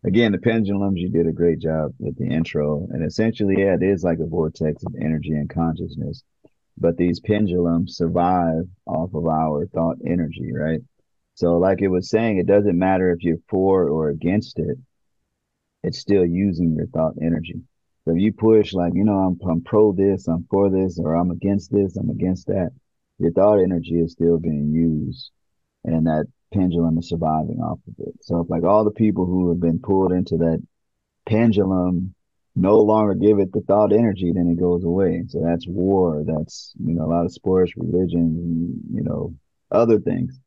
again, the pendulums, you did a great job with the intro. And essentially, yeah, it is like a vortex of energy and consciousness. But these pendulums survive off of our thought energy, right? So, like it was saying, it doesn't matter if you're for or against it, it's still using your thought energy. So if you push like, I'm pro this, I'm for this, or I'm against this, I'm against that, your thought energy is still being used, and that pendulum is surviving off of it. So if like all the people who have been pulled into that pendulum no longer give it the thought energy, then it goes away. So that's war. That's, a lot of sports, religion, other things.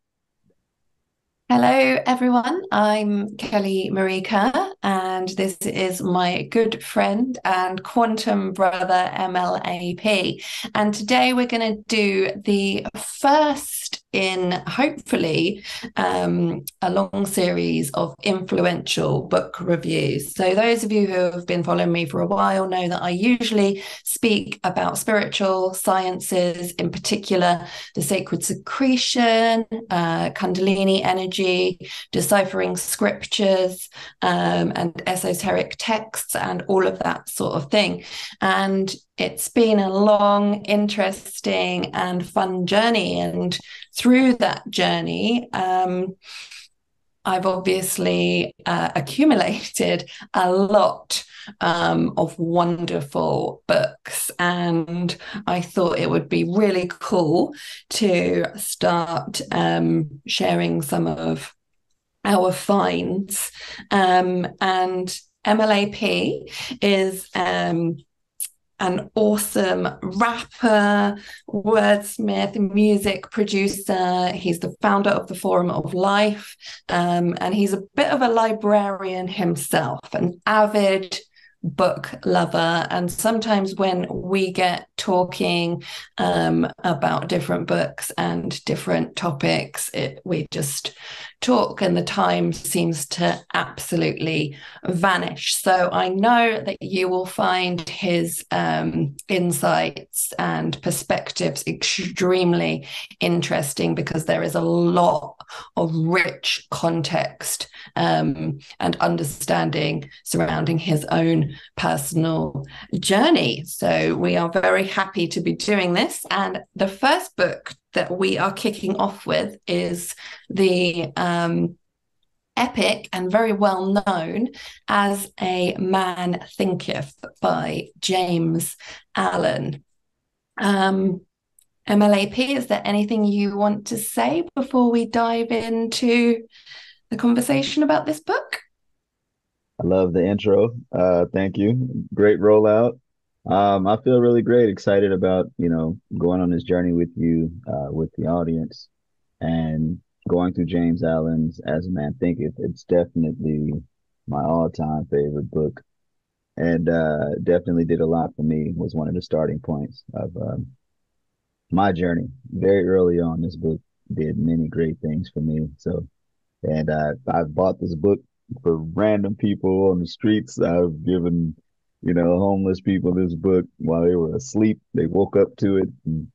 Hello, everyone. I'm Kelly Marie Kerr, and this is my good friend and quantum brother, MLAP. And today we're going to do the first in hopefully a long series of influential book reviews. So, those of you who have been following me for a while know that I usually speak about spiritual sciences, in particular, the sacred secretion, Kundalini energy, deciphering scriptures, and esoteric texts, and all of that sort of thing. And it's been a long, interesting, and fun journey. And through that journey, I've obviously accumulated a lot of wonderful books, and I thought it would be really cool to start sharing some of our finds. And MLAP is an awesome rapper, wordsmith, music producer. He's the founder of the Forum of Life, and he's a bit of a librarian himself, an avid book lover. And sometimes when we get talking about different books and different topics, we just talk and the time seems to absolutely vanish. So I know that you will find his insights and perspectives extremely interesting, because there is a lot of rich context and understanding surrounding his own personal journey. So we are very happy to be doing this. And the first book that we are kicking off with is the epic and very well known as A Man Thinketh by James Allen. MLAP, is there anything you want to say before we dive into the conversation about this book? I love the intro. Thank you. Great rollout. I feel really great, excited about, going on this journey with you, with the audience, and going through James Allen's As a Man Thinketh. It's definitely my all-time favorite book, and definitely did a lot for me. Was one of the starting points of my journey. Very early on, this book did many great things for me. So, and I bought this book for random people on the streets. I've given, homeless people this book while they were asleep. They woke up to it, and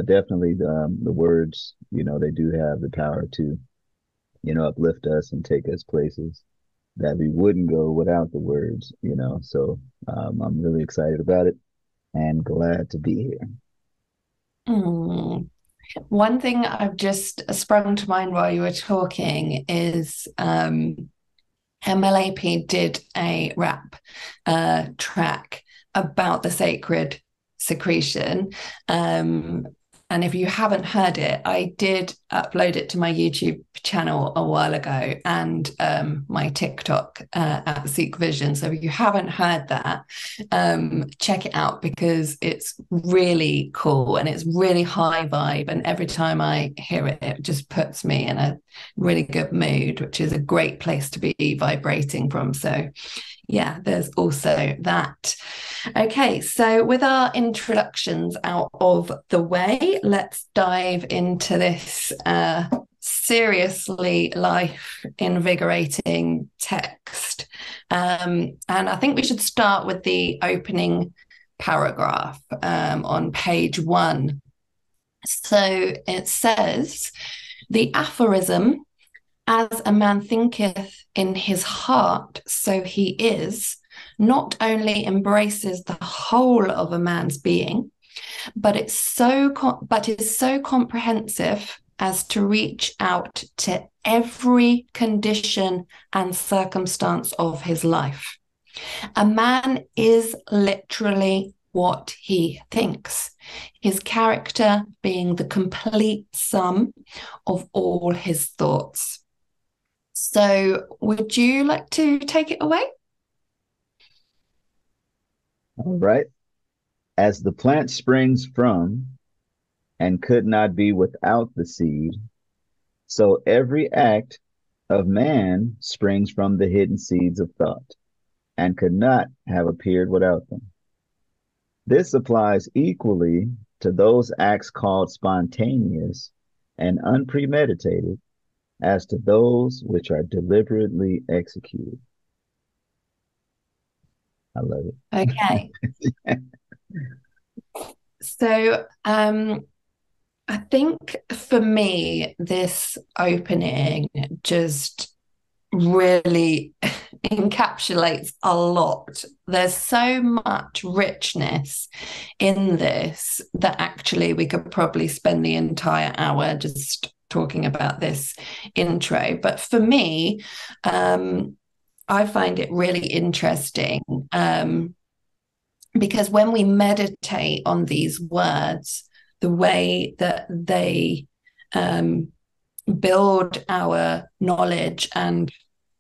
definitely the words, they do have the power to, uplift us and take us places that we wouldn't go without the words. So I'm really excited about it and glad to be here. Mm. One thing I've just sprung to mind while you were talking is MLAP did a rap track about the sacred secretion. Um, and if you haven't heard it, I did upload it to my YouTube channel a while ago, and my TikTok at Seek Vision. So if you haven't heard that, check it out, because it's really cool and it's really high vibe. And every time I hear it, it just puts me in a really good mood, which is a great place to be vibrating from. So yeah, there's also that. Okay, so with our introductions out of the way, let's dive into this seriously life invigorating text. And I think we should start with the opening paragraph on page 1. So it says, the aphorism As a man thinketh in his heart, so he is, not only embraces the whole of a man's being, but but is so comprehensive as to reach out to every condition and circumstance of his life. A man is literally what he thinks, his character being the complete sum of all his thoughts. So, would you like to take it away? All right. As the plant springs from and could not be without the seed, so every act of man springs from the hidden seeds of thought and could not have appeared without them. This applies equally to those acts called spontaneous and unpremeditated as to those which are deliberately executed. I love Okay. it. So, I think for me, this opening just really encapsulates a lot. There's so much richness in this that actually we could probably spend the entire hour just talking about this intro. But for me, I find it really interesting because when we meditate on these words, the way that they um, build our knowledge and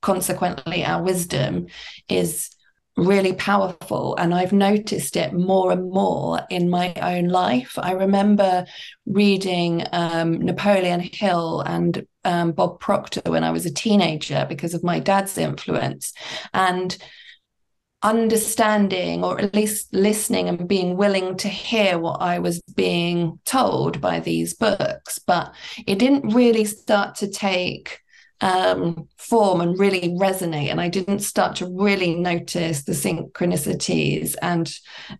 consequently our wisdom is really powerful. And I've noticed it more and more in my own life. I remember reading Napoleon Hill and Bob Proctor when I was a teenager because of my dad's influence. And understanding or at least listening and being willing to hear what I was being told by these books. But it didn't really start to take form and really resonate. And I didn't start to really notice the synchronicities and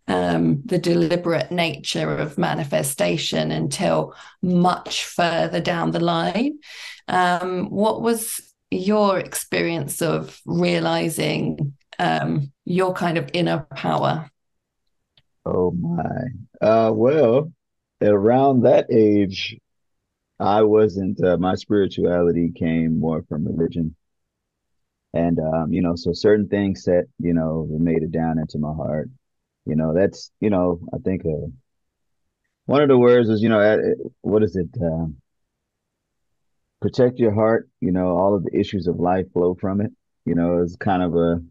the deliberate nature of manifestation until much further down the line. What was your experience of realizing your kind of inner power? Oh my. Well, around that age, I wasn't, my spirituality came more from religion. And, so certain things that, made it down into my heart. That's, I think one of the words is, what is it? Protect your heart. All of the issues of life flow from it. It's kind of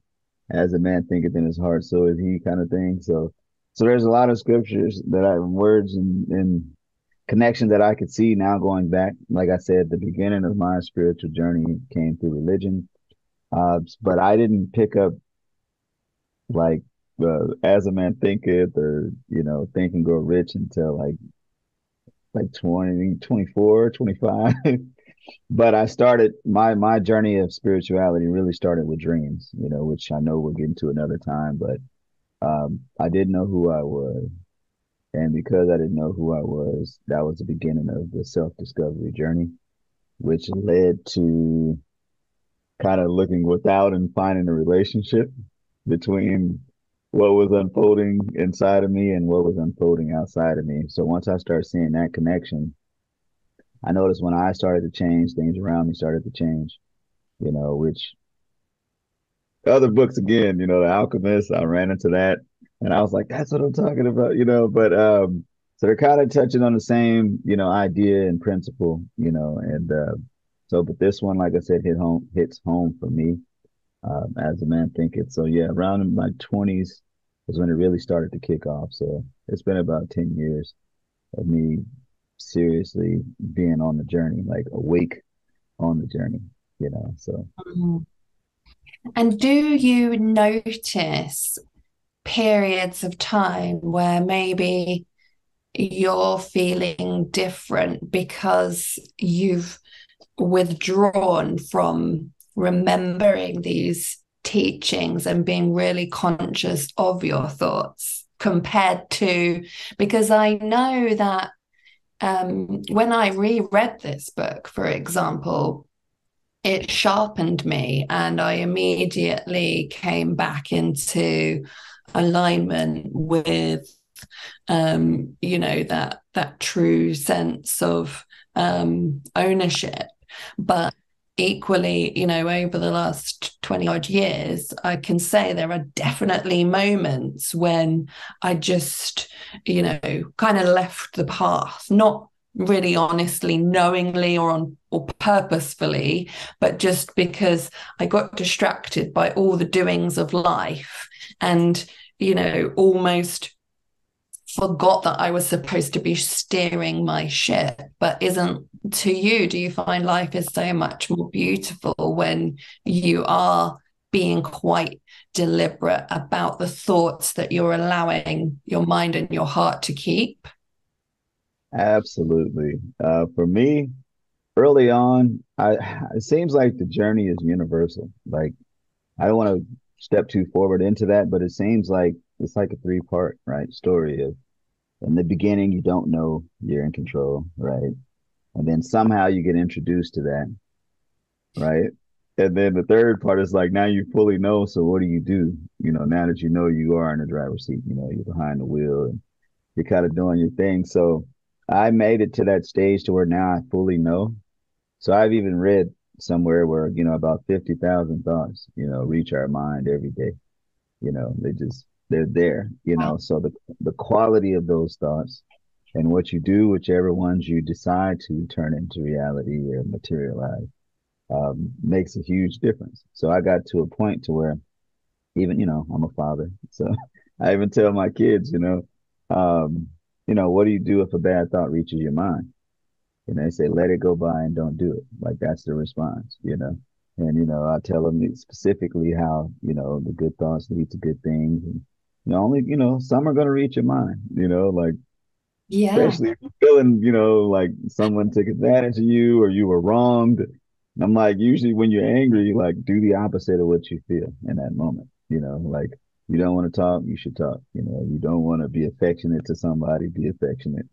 as a man thinketh in his heart, so is he kind of thing. So there's a lot of scriptures that words and connection that I could see now going back. Like I said, the beginning of my spiritual journey came through religion. But I didn't pick up like as a man thinketh or, think and grow rich until like 20, 24, 25. But I started my journey of spirituality really started with dreams, which I know we'll get into another time, but I didn't know who I was. And because I didn't know who I was, that was the beginning of the self-discovery journey, which led to kind of looking without and finding a relationship between what was unfolding inside of me and what was unfolding outside of me. So once I started seeing that connection, I noticed when I started to change, things around me started to change, which other books again, The Alchemist, I ran into that and I was like, that's what I'm talking about, but so they're kind of touching on the same, idea and principle, and so but this one, like I said, hits home for me as a man thinking. So yeah, around in my 20s is when it really started to kick off. So it's been about 10 years of me seriously being on the journey, like awake on the journey, so. Mhm. And do you notice periods of time where maybe you're feeling different because you've withdrawn from remembering these teachings and being really conscious of your thoughts compared to, because I know that when I reread this book, for example, it sharpened me, and I immediately came back into alignment with that true sense of ownership. But equally, over the last 20 odd years, I can say there are definitely moments when I just, kind of left the path, not really honestly, knowingly or purposefully, but just because I got distracted by all the doings of life and, almost forgot that I was supposed to be steering my ship. But isn't to you, do you find life is so much more beautiful when you are being quite deliberate about the thoughts that you're allowing your mind and your heart to keep? Absolutely. For me, early on, it seems like the journey is universal. Like I don't want to step too forward into that, but it seems like it's like a three-part, right, story of in the beginning you don't know you're in control, right? And then somehow you get introduced to that, right? And then the third part is like now you fully know, so what do you do? Now that you know you are in the driver's seat, you're behind the wheel and you're kind of doing your thing. So I made it to that stage to where now I fully know. So I've even read somewhere where, about 50,000 thoughts, reach our mind every day. They're there, so the quality of those thoughts and what you do, whichever ones you decide to turn into reality or materialize, makes a huge difference. So I got to a point to where even, I'm a father. So I even tell my kids, what do you do if a bad thought reaches your mind? And they say, let it go by and don't do it. Like that's the response. And, I tell them specifically how, the good thoughts lead to good things. And, only, some are going to reach your mind, like, Yeah. especially if you're feeling, like someone took advantage of you or you were wronged. And I'm like, usually when you're angry, like do the opposite of what you feel in that moment. Like you don't want to talk, you should talk. You don't want to be affectionate to somebody, be affectionate.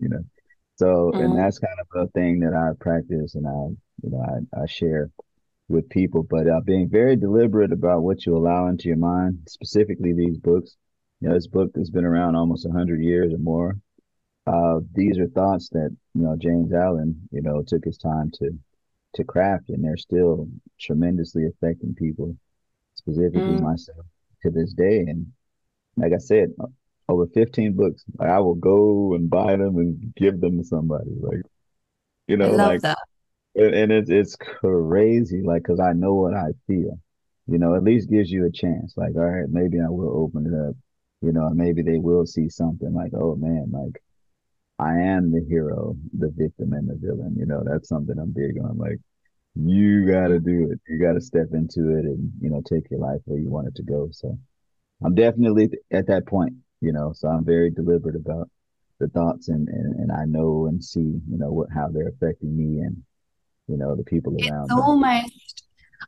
So, and Mm. that's kind of a thing that I practice and I share with people, but being very deliberate about what you allow into your mind, specifically these books. This book has been around almost 100 years or more. These are thoughts that, James Allen, took his time to craft, and they're still tremendously affecting people, specifically Mm. myself to this day. And like I said, over 15 books. Like, I will go and buy them and give them to somebody. Like, I love like, that. and it's crazy. Like, cause I know what I feel, at least gives you a chance. Like, all right, maybe I will open it up, and maybe they will see something like, oh man, like I am the hero, the victim, and the villain. That's something I'm big on. Like, you got to do it. You got to step into it and, take your life where you want it to go. So I'm definitely at that point, so I'm very deliberate about the thoughts and I know and see, how they're affecting me and, the people It's around me. almost,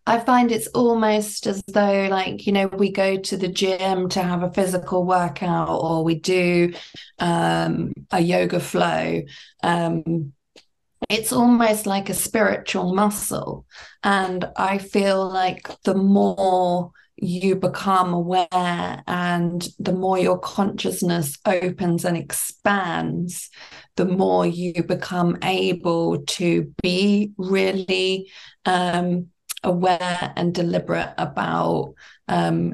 I find it's almost as though, like, we go to the gym to have a physical workout or we do a yoga flow. Um, it's almost like a spiritual muscle. And I feel like the more you become aware and the more your consciousness opens and expands, the more you become able to be really aware and deliberate about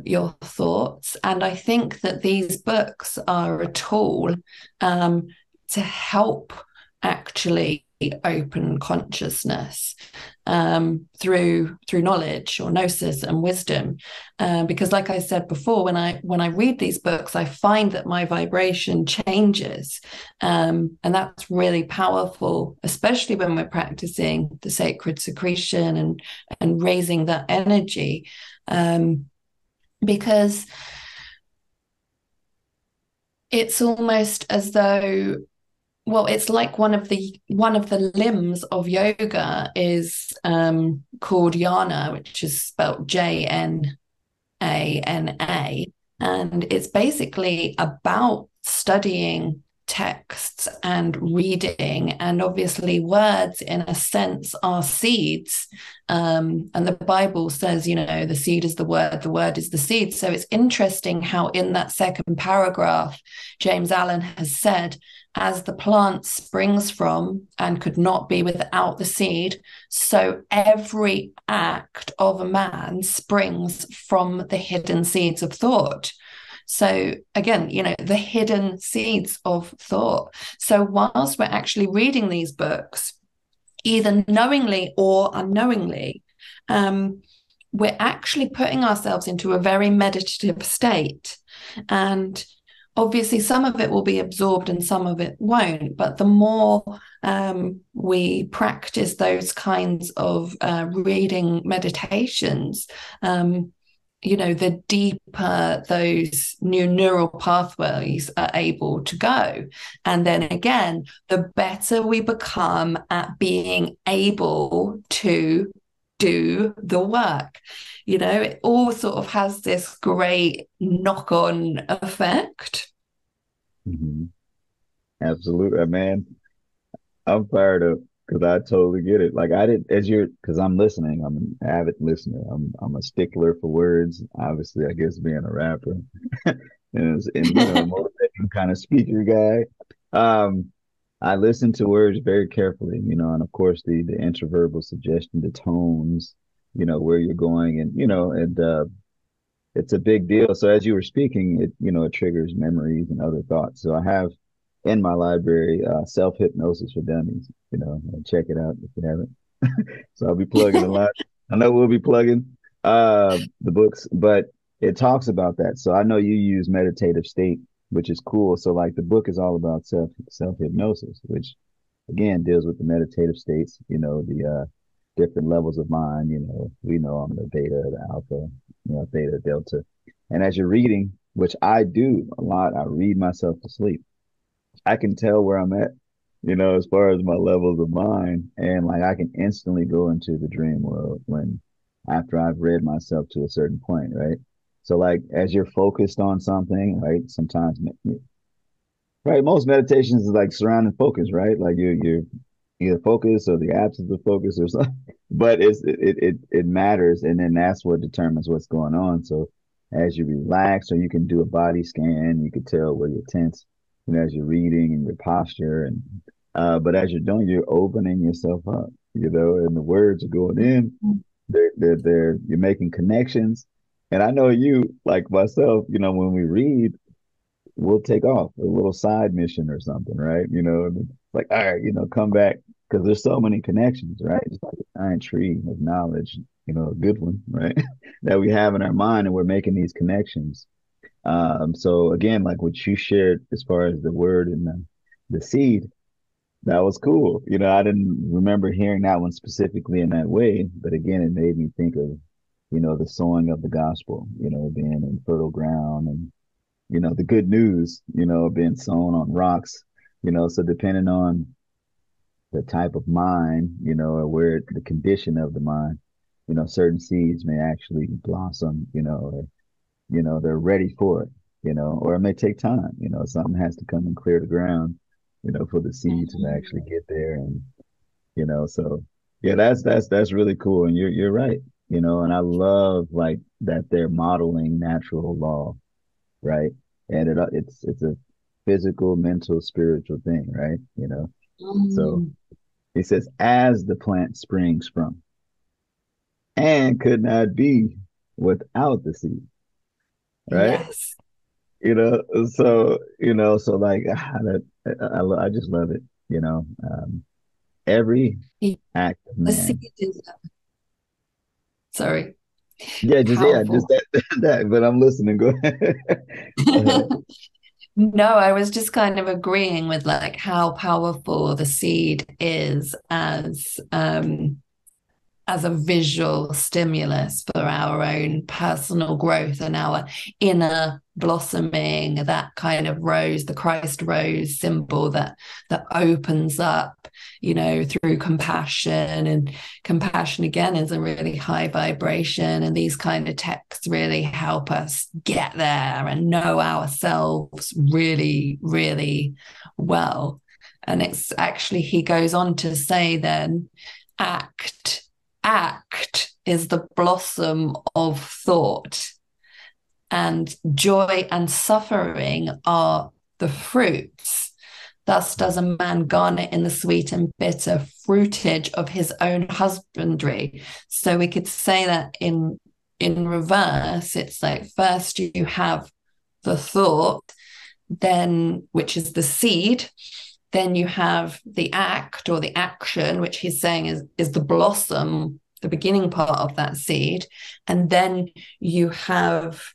your thoughts. And I think that these books are a tool to help actually open consciousness through knowledge or gnosis and wisdom, because like I said before, when I read these books I find that my vibration changes, and that's really powerful, especially when we're practicing the sacred secretion and raising that energy, because it's almost as though, well, it's like one of the limbs of yoga is called yana, which is spelled Jnana, and it's basically about studying texts and reading, and obviously words in a sense are seeds, and the Bible says, you know, the seed is the word is the seed. So it's interesting how in that second paragraph James Allen has said, as the plant springs from and could not be without the seed, so every act of a man springs from the hidden seeds of thought. So again, you know, the hidden seeds of thought. So whilst we're actually reading these books, either knowingly or unknowingly, we're actually putting ourselves into a very meditative state. And obviously, some of it will be absorbed and some of it won't. But the more we practice those kinds of reading meditations, you know, the deeper those new neural pathways are able to go. And then again, the better we become at being able to do the work. You know, it all sort of has this great knock-on effect. Hmm. Absolutely, man. I'm fired up because I totally get it. Like I did as you're because I'm listening. I'm an avid listener. I'm a stickler for words. Obviously, I guess being a rapper and you know, motivating kind of speaker guy. I listen to words very carefully, you know, and of course the interverbal suggestion, the tones, you know, where you're going and you know, and it's a big deal. So as you were speaking, it you know it triggers memories and other thoughts. So I have in my library self hypnosis for dummies. You know, check it out if you haven't. So I'll be plugging a lot. I know we'll be plugging the books, but it talks about that. So I know you use meditative state, which is cool. So like the book is all about self hypnosis, which again deals with the meditative states. You know the different levels of mind. You know we know I'm the beta, the alpha, you know theta, delta, and as you're reading, which I do a lot, I read myself to sleep. I can tell where I'm at, you know, as far as my levels of mind. And like I can instantly go into the dream world when after I've read myself to a certain point, right? So like as you're focused on something, right? Sometimes right, most meditations is like surrounding focus, right? Like you're either focus or the absence of focus or something. But it matters and then that's what determines what's going on. So as you relax or you can do a body scan, you can tell where you're tense, you know, as you're reading and your posture and but as you're doing, you're opening yourself up, you know, and the words are going in, they're you're making connections. And I know you, like myself, you know, when we read, we'll take off a little side mission or something, right? You know, and it's like, all right, you know, come back because there's so many connections, right? It's like a giant tree of knowledge, you know, a good one, right? That we have in our mind and we're making these connections. So again, like what you shared as far as the word and the seed, that was cool. You know, I didn't remember hearing that one specifically in that way, but again, it made me think of, you know, the sowing of the gospel, you know, being in fertile ground and you know, the good news, you know, being sown on rocks, you know, so depending on the type of mind, you know, or where the condition of the mind, you know, certain seeds may actually blossom, you know, or, you know, they're ready for it, you know, or it may take time, you know, something has to come and clear the ground, you know, for the seeds to actually get there. And, you know, so yeah, that's really cool. And you're right, you know, and I love like that they're modeling natural law, right? And it's a physical, mental, spiritual thing, right? You know. So Mm, he says, as the plant springs from, and could not be without the seed, right? yes. You know, so you know, so like I just love it. You know, every act of The man. seed is, sorry, Yeah, just powerful. that. But I'm listening. Go ahead. Go ahead. No, I was just kind of agreeing with like how powerful the seed is as a visual stimulus for our own personal growth and our inner blossoming, that kind of rose, the Christ rose symbol that opens up through compassion. And compassion, again, is a really high vibration. And these kind of texts really help us get there and know ourselves really, really well. And it's actually, he goes on to say then, act is the blossom of thought, and joy and suffering are the fruits. Thus does a man garner in the sweet and bitter fruitage of his own husbandry. So we could say that in reverse. It's like, first you have the thought, then, which is the seed, then you have the act or the action, which he's saying is the blossom, the beginning part of that seed. And then you have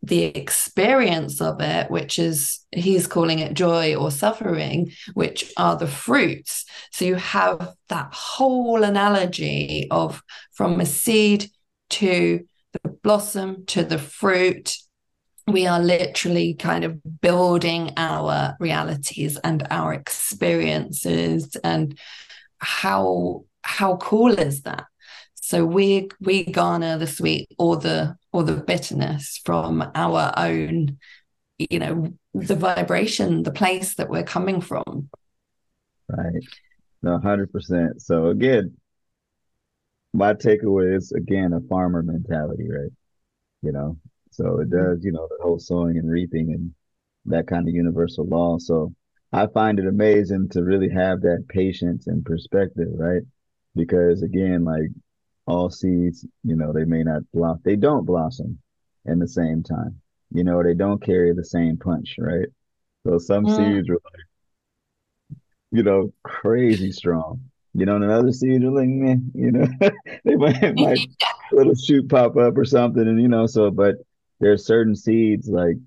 the experience of it, which is, he's calling it joy or suffering, which are the fruits. So you have that whole analogy of from a seed to the blossom to the fruit. We are literally kind of building our realities and our experiences. And how cool is that? So we garner the sweet or the bitterness from our own, the vibration, the place that we're coming from. Right. No, 100%. So again, my takeaway is again a farmer mentality, right? You know, so it does, the whole sowing and reaping and that kind of universal law. So I find it amazing to really have that patience and perspective, right? Because again, like all seeds, they may not blossom, they don't blossom in the same time. They don't carry the same punch, right? So some Mm. seeds are, crazy strong. And other seeds are like, meh, they might a little shoot pop up or something, and so but there's certain seeds like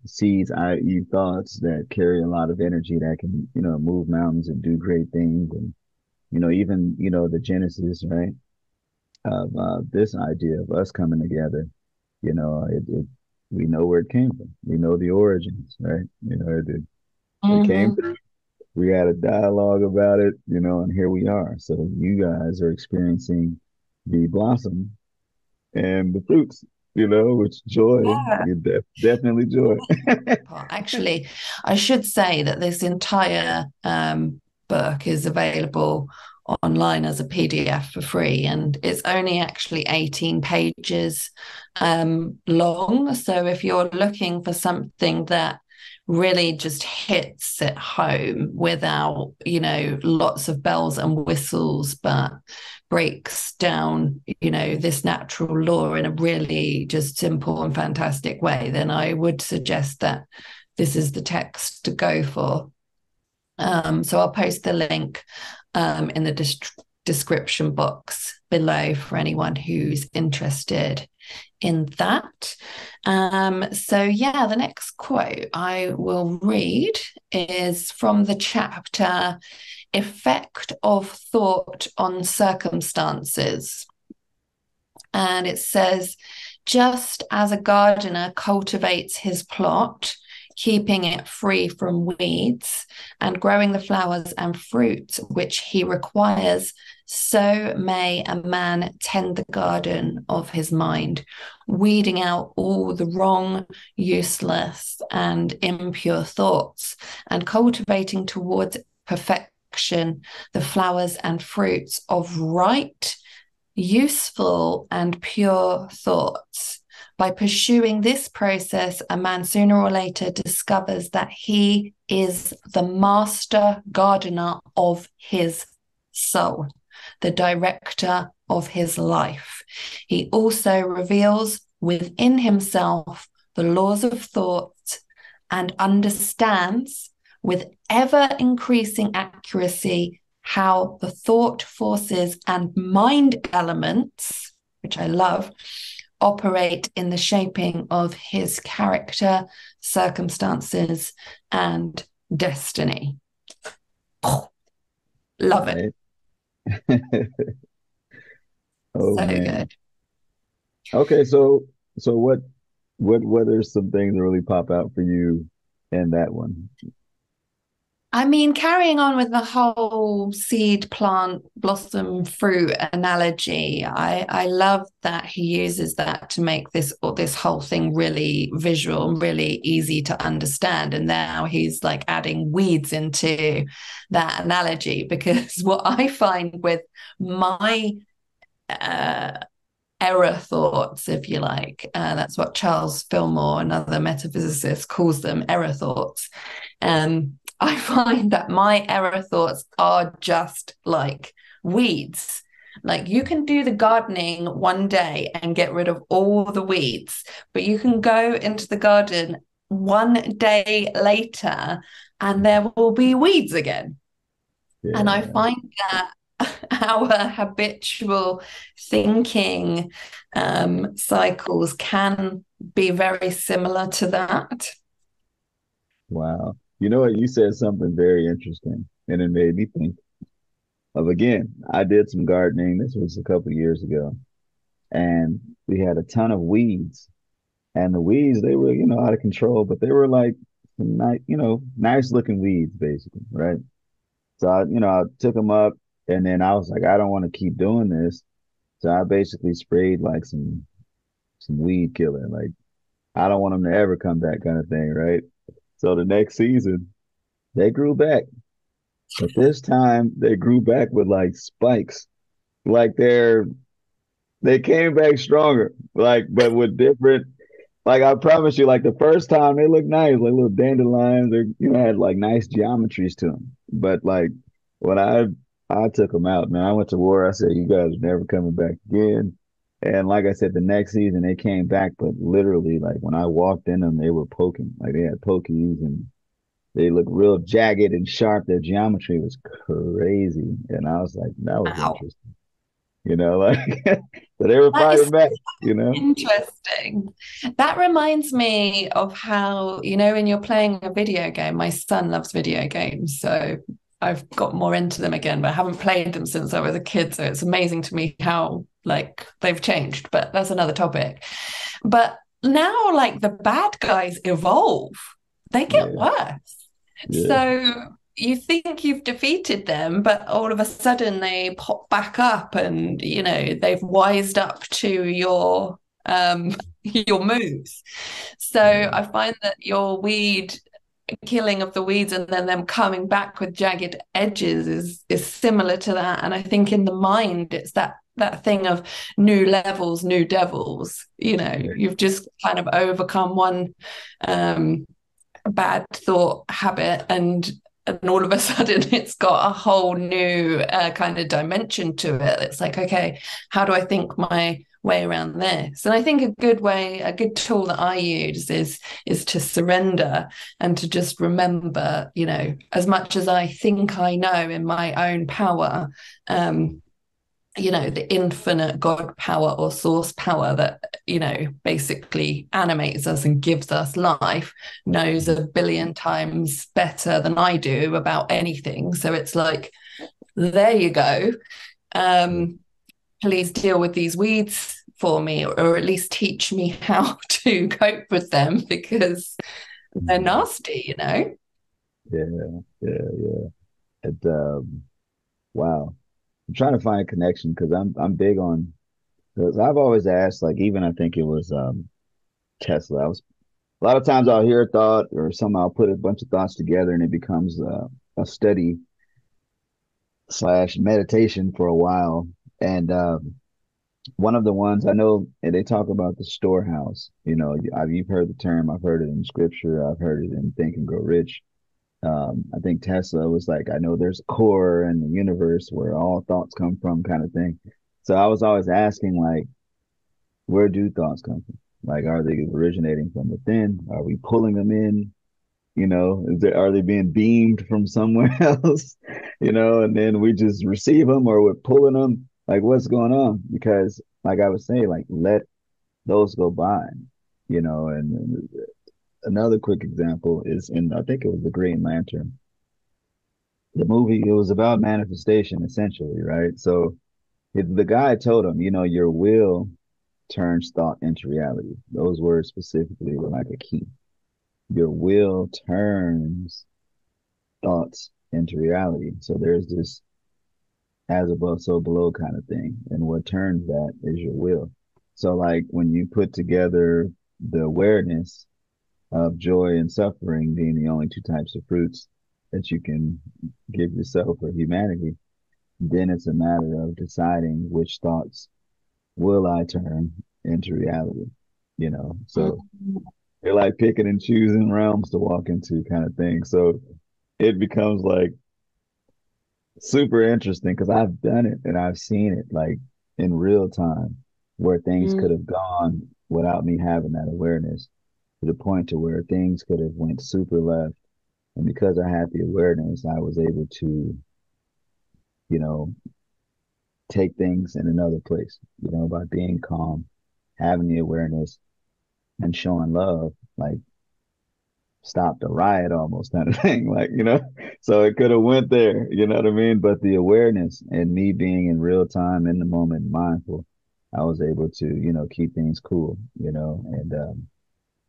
seeds, i.e. thoughts that carry a lot of energy that can, move mountains and do great things. And, even, the genesis, right, of this idea of us coming together, we know where it came from. We know the origins, right? It came Mm-hmm. through. We had a dialogue about it, and here we are. So you guys are experiencing the blossom and the fruits, which joy, definitely joy. Part. Actually, I should say that this entire book is available online as a PDF for free, and it's only actually 18 pages long. So if you're looking for something that really just hits it home without, lots of bells and whistles, but breaks down, this natural law in a really just simple and fantastic way, then I would suggest that this is the text to go for. So I'll post the link in the description box below for anyone who's interested in that. So yeah, the next quote I will read is from the chapter Effect of Thought on Circumstances. And it says, just as a gardener cultivates his plot, keeping it free from weeds and growing the flowers and fruit which he requires, so may a man tend the garden of his mind, weeding out all the wrong, useless, and impure thoughts, and cultivating towards perfection the flowers and fruits of right, useful, and pure thoughts. By pursuing this process, a man sooner or later discovers that he is the master gardener of his soul, the director of his life. He also reveals within himself the laws of thought and understands with ever increasing accuracy how the thought forces and mind elements, which I love, operate in the shaping of his character, circumstances, and destiny. Oh, love it. Right. Oh So man. good. Okay, so what are some things that really pop out for you in that one? I mean, carrying on with the whole seed, plant, blossom, fruit analogy, I love that he uses that to make this whole thing really visual, really easy to understand. And now he's like adding weeds into that analogy because what I find with my uh, error thoughts, if you like. That's what Charles Fillmore, another metaphysicist, calls them, error thoughts. I find that my error thoughts are just like weeds. Like you can do the gardening one day and get rid of all the weeds, but you can go into the garden one day later and there will be weeds again. And I Yeah, find that our habitual thinking cycles can be very similar to that. wow. You know what? You said something very interesting, and it made me think of again. I did some gardening. This was a couple of years ago, and we had a ton of weeds. And the weeds, they were, out of control, but they were like nice, nice looking weeds, basically, right? So I took them up, and then I was like, I don't want to keep doing this. So I basically sprayed like some weed killer. Like I don't want them to ever come back, kind of thing, right? So the next season, they grew back, but this time they grew back with like spikes, like they came back stronger, like but with different. Like I promise you, like the first time they looked nice, like little dandelions, or had like nice geometries to them. But like when I took them out, man, I went to war. I said, "You guys are never coming back again." And like I said, the next season they came back, but literally, like when I walked in them, they were poking, like they had pokies, and they looked real jagged and sharp. Their geometry was crazy, and I was like, that was Wow. interesting, like so they were That is fighting back. interesting. That reminds me of how, when you're playing a video game, my son loves video games. So I've got more into them again, but I haven't played them since I was a kid. So it's amazing to me how like they've changed, but that's another topic. But now, like the bad guys evolve, they get Yeah, worse. yeah, So you think you've defeated them, but all of a sudden they pop back up and they've wised up to your moves. So yeah. I find that your weed killing of the weeds and then them coming back with jagged edges is similar to that. And I think in the mind it's that thing of new levels, new devils. Yeah. You've just kind of overcome one bad thought habit and all of a sudden it's got a whole new kind of dimension to it. It's like, okay, how do I think my way around this? And I think a good tool that I use is to surrender and to just remember, as much as I think I know in my own power, the infinite God power or source power that, basically animates us and gives us life knows a billion times better than I do about anything. So it's like, there you go. Um, Please deal with these weeds for me, or at least teach me how to cope with them because they're Mhm. nasty. Yeah, yeah, yeah. Wow. I'm trying to find a connection because I'm big on because I've always asked, like even I think it was Tesla. I was a lot of times I'll hear a thought or somehow I'll put a bunch of thoughts together and it becomes a study slash meditation for a while. And one of the ones I know they talk about the storehouse. You've heard the term, I've heard it in scripture, I've heard it in Think and Grow Rich. I think Tesla was like, I know there's a core in the universe where all thoughts come from, kind of thing. So I was always asking, like, where do thoughts come from? Like, are they originating from within? Are we pulling them in? Are they being beamed from somewhere else? And then we just receive them or we're pulling them. Like, what's going on? Because, like I was saying, like, let those go by, and another quick example is I think it was the Green Lantern. The movie, it was about manifestation essentially, right? So the guy told him, your will turns thought into reality. Those words specifically were like a key. Your will turns thoughts into reality. So there's this as above, so below kind of thing. And what turns that is your will. So like when you put together the awareness of joy and suffering being the only two types of fruits that you can give yourself or humanity, then it's a matter of deciding which thoughts will I turn into reality, you know? So Mm, they're like picking and choosing realms to walk into kind of thing. So it becomes like super interesting because I've done it and I've seen it like in real time where things mm, could have gone without me having that awareness to the point to where things could have went super left. And because I had the awareness, I was able to, you know, take things in another place, by being calm, having the awareness and showing love, like stopped a riot almost kind of thing. Like, so it could have went there, you know what I mean? But the awareness and me being in real time in the moment, mindful, I was able to, keep things cool, and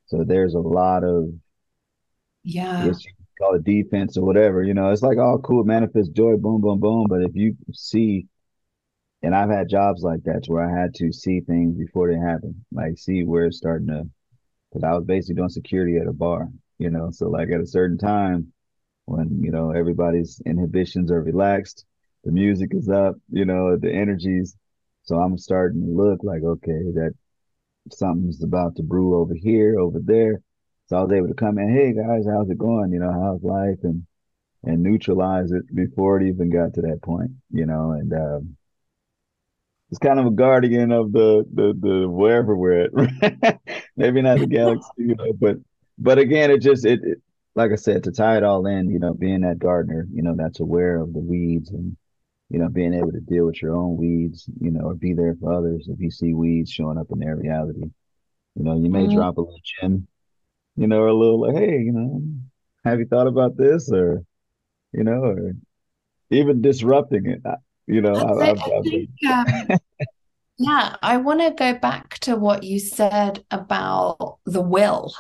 so there's a lot of, I yeah. guess you could call it defense or whatever, it's like, oh, cool, manifest joy, boom, boom, boom. But if you see, and I've had jobs like that where I had to see things before they happen, like see where it's starting to, because I was basically doing security at a bar, so like at a certain time, when everybody's inhibitions are relaxed, the music is up, the energies. So I'm starting to look like, okay, that something's about to brew over here, over there. So I was able to come in, hey guys, how's it going? How's life, and neutralize it before it even got to that point, and it's kind of a guardian of the wherever we're at. Maybe not the galaxy, but again, it like I said, to tie it all in, being that gardener, that's aware of the weeds and being able to deal with your own weeds, or be there for others if you see weeds showing up in their reality. You may Mm. drop a little gem, or a little like, hey, have you thought about this, or even disrupting it. I think, yeah, I want to go back to what you said about the will.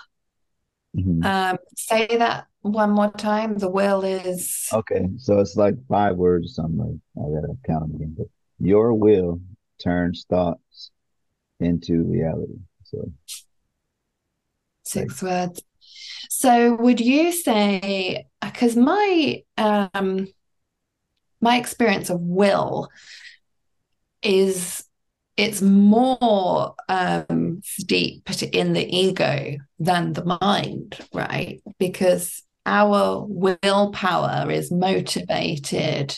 Mhm. Say that one more time. The will is Okay, so it's like 5 words or something. Like I gotta count them again. But your will turns thoughts into reality. So like, 6 words. So would you say, because my experience of will is it's more steeped in the ego than the mind, right? Because our willpower is motivated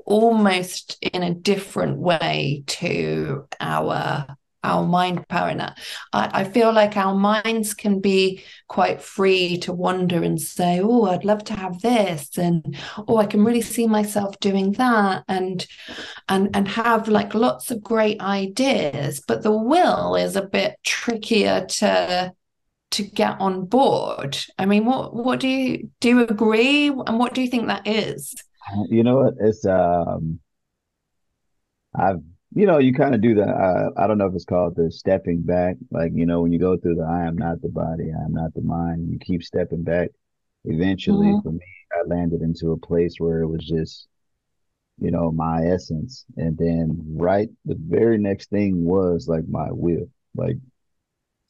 almost in a different way to our mind power. And I feel like our minds can be quite free to wander and say, oh, I'd love to have this, and oh, I can really see myself doing that, and have like lots of great ideas. But the will is a bit trickier to get on board. I mean, what do you agree? And what do you think that is? you know what? It's I've you kind of do the I don't know if it's called the stepping back. Like, when you go through the I am not the body, I am not the mind, you keep stepping back. Eventually, Mm, for me, I landed into a place where it was just my essence. And then right the very next thing was like my will. Like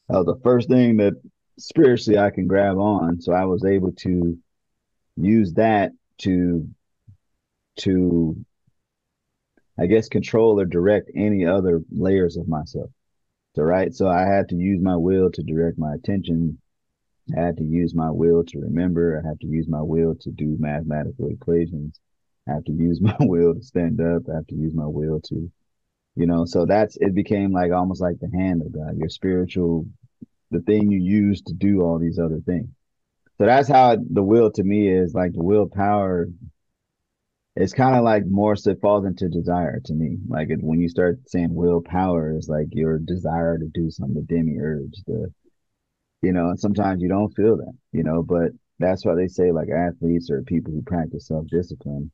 that was the first thing that spiritually I can grab on. So I was able to use that to I guess control or direct any other layers of myself. So right. So I had to use my will to direct my attention. I had to use my will to remember. I have to use my will to do mathematical equations. I have to use my will to stand up. I have to use my will to so it became like almost like the hand of God, your spiritual, the thing you use to do all these other things. So that's how the will to me is like the willpower. It's kind of like more so it falls into desire to me. Like when you start saying willpower, it's like your desire to do something, the demiurge, and sometimes you don't feel that, but that's why they say like athletes or people who practice self-discipline.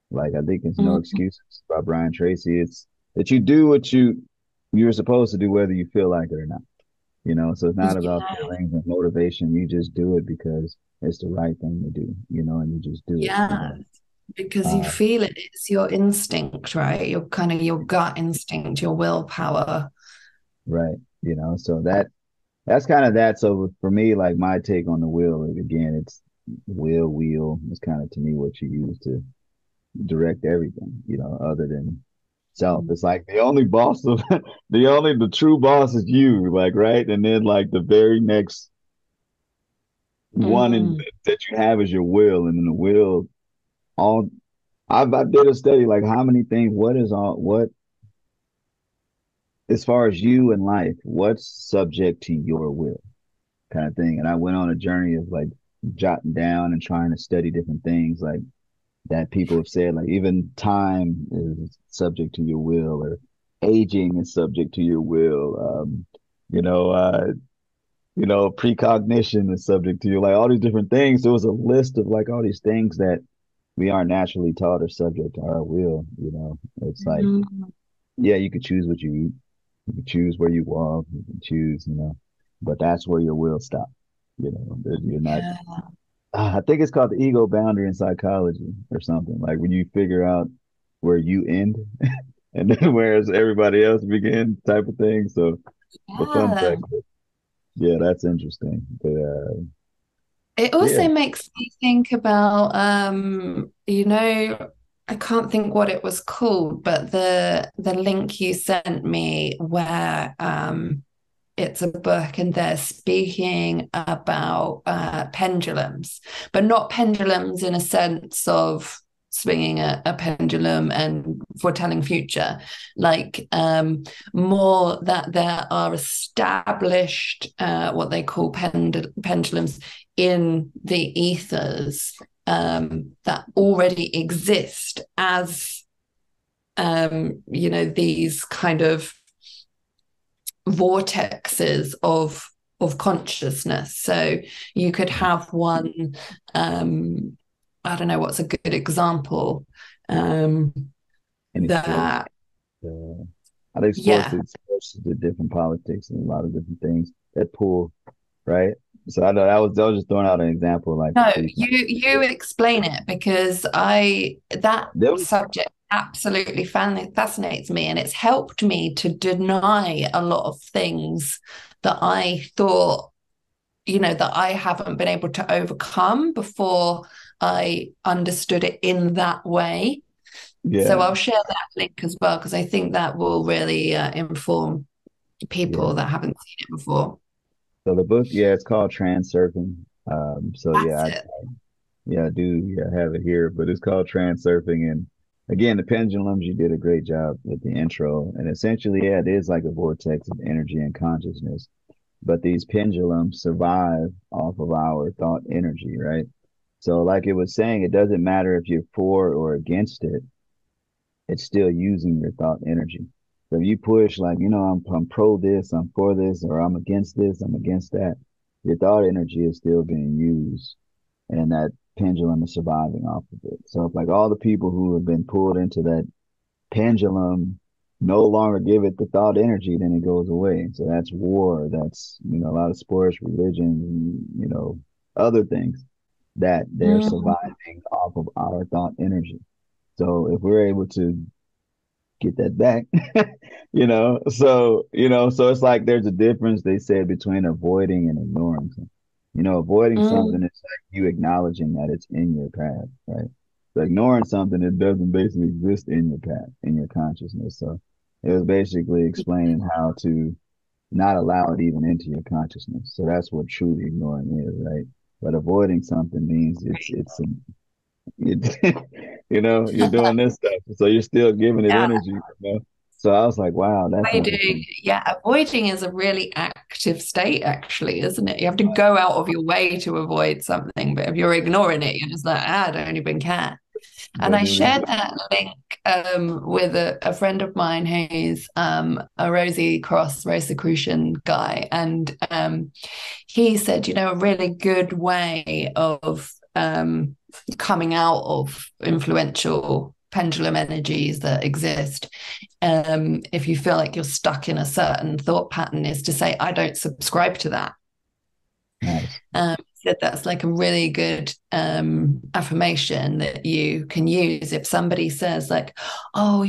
Like I think it's No mm, Excuses by Brian Tracy. It's that you do what you're supposed to do, whether you feel like it or not. So it's not about feelings and motivation. You just do it because it's the right thing to do, and you just do it. Yeah, because you Uh, feel it. It's your instinct, right? Your kind of your gut instinct, your willpower. right. So that's kind of that. So for me, like my take on the will, like, again, it's wheel. It's kind of to me what you use to direct everything, other than self. It's like the only boss of the true boss is you, like, right? And then like the very next one Mm, that you have is your will. And then the will, all I did a study like how many things, what as far as you in life, what's subject to your will kind of thing. And I went on a journey of like jotting down and trying to study different things like that people have said, like even time is subject to your will, or aging is subject to your will. You know, uh, precognition is subject to you, like all these different things. There was a list of like all these things that we aren't naturally taught are subject to our will. It's like, mm, yeah, you could choose what you eat, you can choose where you walk, you can choose, but that's where your will stops. That you're not. yeah. I think it's called the ego boundary in psychology or something. Like when you figure out where you end and then whereas everybody else begin, type of thing. So, but fun Yeah. fact, yeah, that's interesting. But It yeah, also makes me think about, I can't think what it was called, but the link you sent me where it's a book and they're speaking about pendulums, but not pendulums in a sense of swinging a pendulum and foretelling future, like more that there are established what they call pendulums in the ethers that already exist as these kind of vortexes of consciousness. So you could have one. I don't know what's a good example. Um, any sports, that I think yeah. sports is the different politics and a lot of different things that pull, right? So I know that was just throwing out an example like the No, free you explain it because I that there was subject absolutely fascinates me, and it's helped me to deny a lot of things that I thought that I haven't been able to overcome before I understood it in that way. So yeah, I'll share that link as well because I think that will really inform yeah. people that haven't seen it before. So the book, yeah, it's called Transurfing. So That's yeah, it. I do, yeah, have it here, but it's called Transurfing. And again, the pendulums, you did a great job with the intro. And essentially, yeah, it is like a vortex of energy and consciousness. But these pendulums survive off of our thought energy, right? So, like it was saying, it doesn't matter if you're for or against it, it's still using your thought energy. So if you push like, I'm pro this, I'm for this, or I'm against this, I'm against that, your thought energy is still being used and that pendulum is surviving off of it. So if like all the people who have been pulled into that pendulum no longer give it the thought energy, then it goes away. So that's war. That's, a lot of sports, religion, other things that they're Mm, surviving off of our thought energy. So if we're able to get that back, so it's like there's a difference, they said, between avoiding and ignoring something. Avoiding something mm, is like you acknowledging that it's in your path, right? So ignoring something, it doesn't basically exist in your path, in your consciousness. So it was basically explaining how to not allow it even into your consciousness. So that's what truly ignoring is, right? But avoiding something means it, you're doing this stuff, so you're still giving it yeah. energy. So I was like, wow, that's Avoiding, interesting. yeah, avoiding is a really active state, actually, isn't it? You have to go out of your way to avoid something, but if you're ignoring it, you're just like, I don't even care. And I Doesn't even shared exist. that link with a friend of mine who's a Rosicrucian guy. And he said, a really good way of coming out of influential pendulum energies that exist. If you feel like you're stuck in a certain thought pattern, is to say, I don't subscribe to that. Nice. Said that's like a really good affirmation that you can use if somebody says like, oh,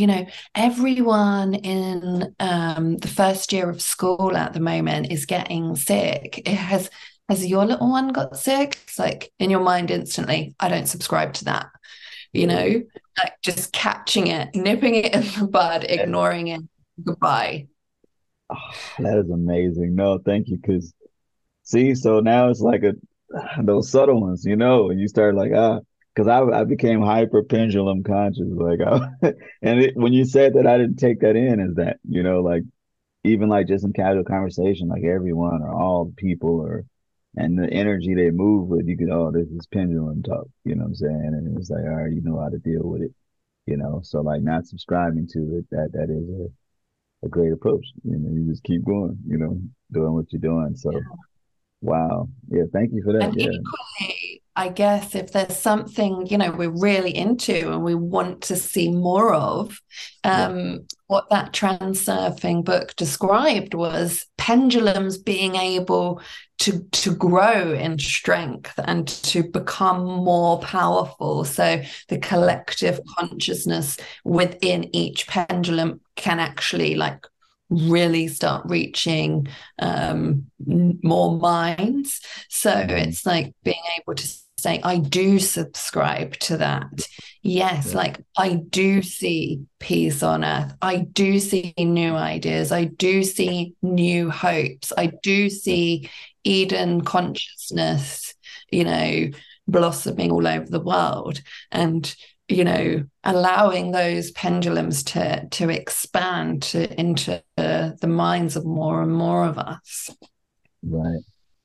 everyone in the first year of school at the moment is getting sick. It has your little one got sick? It's like in your mind instantly, I don't subscribe to that, like just catching it, nipping it in the bud, ignoring it, goodbye. Oh, that is amazing. No, thank you. Because see, so now it's like those subtle ones, and you start like, because I became hyper pendulum conscious. Like, when you said that, I didn't take that in as that, like even like just in casual conversation, like everyone or all people and the energy they move with, you could, oh, this is pendulum talk, you know what I'm saying? And it's like, all right, you know how to deal with it, So like not subscribing to it, that is a great approach. You just keep going, doing what you're doing. So wow. Yeah, thank you for that. And Yeah. equally, I guess if there's something, we're really into and we want to see more of, Yeah. what that transurfing book described was pendulums being able to grow in strength and to become more powerful. So the collective consciousness within each pendulum can actually like really start reaching more minds. So Mhm. it's like being able to say, I do subscribe to that. Yes, Yeah. like I do see peace on earth. I do see new ideas. I do see new hopes. I do see Eden consciousness, blossoming all over the world. And allowing those pendulums to expand into the minds of more and more of us. Right.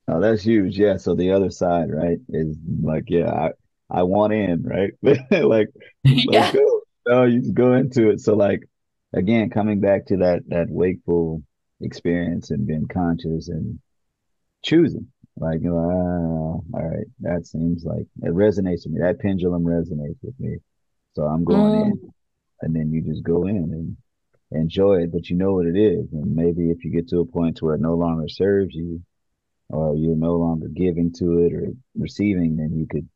Oh, that's huge. Yeah. So the other side, right, is like, yeah, I want in, right? Like, let's Yeah. go. No, you just go into it. So like again, coming back to that wakeful experience and being conscious and choosing. Like, all right, that seems like it resonates with me. That pendulum resonates with me. So I'm going in. Mm, And then you just go in and enjoy it, but you know what it is. And maybe if you get to a point where it no longer serves you, or you're no longer giving to it or receiving, then you could,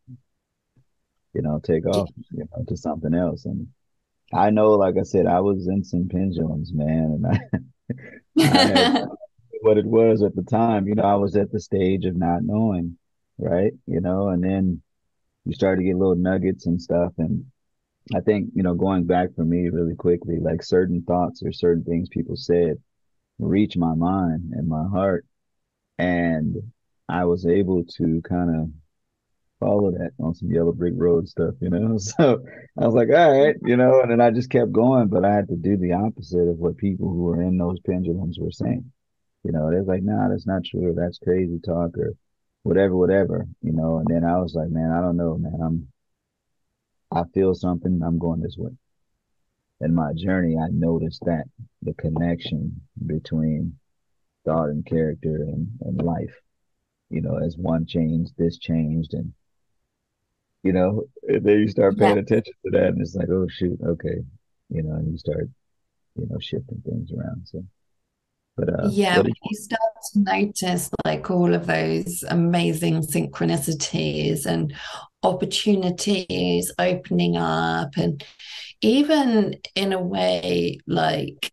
take off, to something else. And I know, like I said, I was in some pendulums, man, and I had yeah. what it was at the time. I was at the stage of not knowing, right? And then you start to get little nuggets and stuff. And I think, going back for me really quickly, like certain thoughts or certain things people said reach my mind and my heart. And I was able to kind of follow that on some yellow brick road stuff. So I was like, all right, and then I just kept going, but I had to do the opposite of what people who were in those pendulums were saying. They're like, nah, that's not true, or that's crazy talk, or whatever. And then I was like, man, I don't know, man. I feel something, I'm going this way. In my journey, I noticed that the connection between thought and character and life, as one changed, this changed, and then you start Yeah. paying attention to that, and it's like, oh shoot, okay, and you start, shifting things around. So, but Yeah, what when did you start to notice like all of those amazing synchronicities and opportunities opening up, and even in a way, like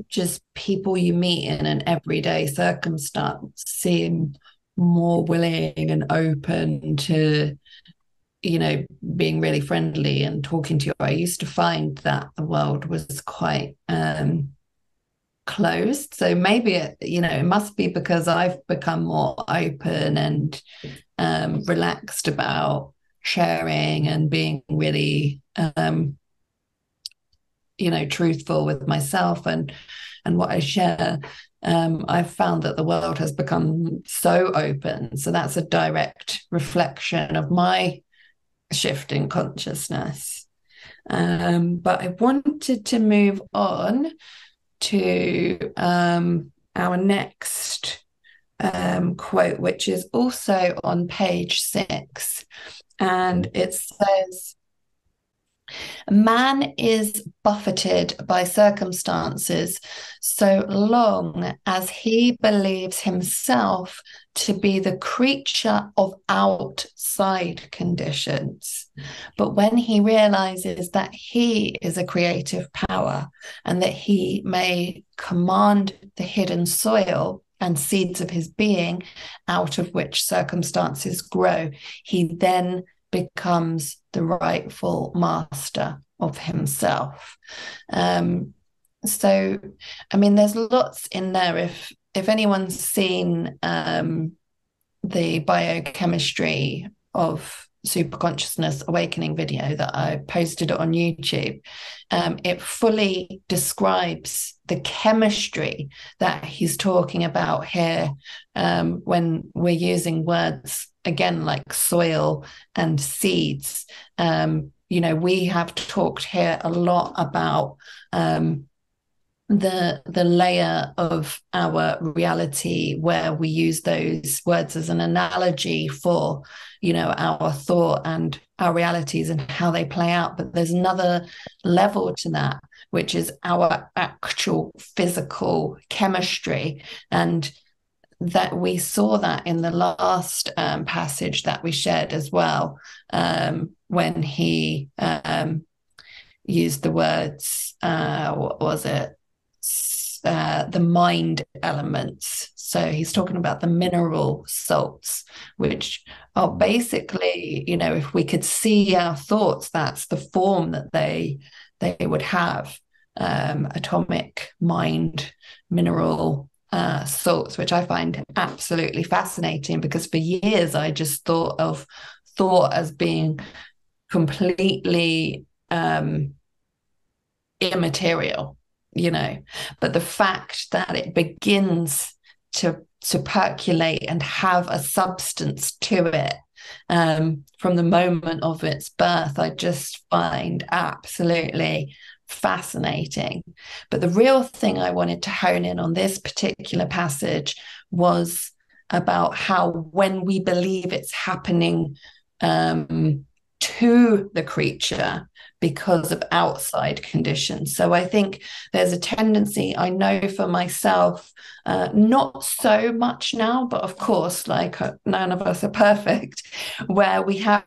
just people you meet in an everyday circumstance seem more willing and open to, being really friendly and talking to you. I used to find that the world was quite closed. So maybe it must be because I've become more open and relaxed about sharing and being really truthful with myself and what I share. I've found that the world has become so open. So that's a direct reflection of my shift in consciousness. But I wanted to move on to our next quote, which is also on page 6. And it says, Man is buffeted by circumstances so long as he believes himself to be the creature of outside conditions. But when he realizes that he is a creative power and that he may command the hidden soil and seeds of his being out of which circumstances grow, he then becomes the rightful master of himself. Um, so, I mean, there's lots in there. If anyone's seen the biochemistry of superconsciousness awakening video that I posted on YouTube, it fully describes the chemistry that he's talking about here when we're using words again like soil and seeds. We have talked here a lot about the layer of our reality where we use those words as an analogy for our thought and our realities and how they play out, but there's another level to that, which is our actual physical chemistry. And that we saw that in the last passage that we shared as well, when he used the words, what was it? The mind elements. So he's talking about the mineral salts, which are basically, if we could see our thoughts, that's the form that they would have. Atomic mind mineral salts, which I find absolutely fascinating because for years I just thought of thought as being completely immaterial, but the fact that it begins to percolate and have a substance to it from the moment of its birth, I just find absolutely fascinating. But the real thing I wanted to hone in on this particular passage was about how when we believe it's happening to the creature because of outside conditions. So I think there's a tendency, I know for myself, not so much now, but of course, like none of us are perfect, where we have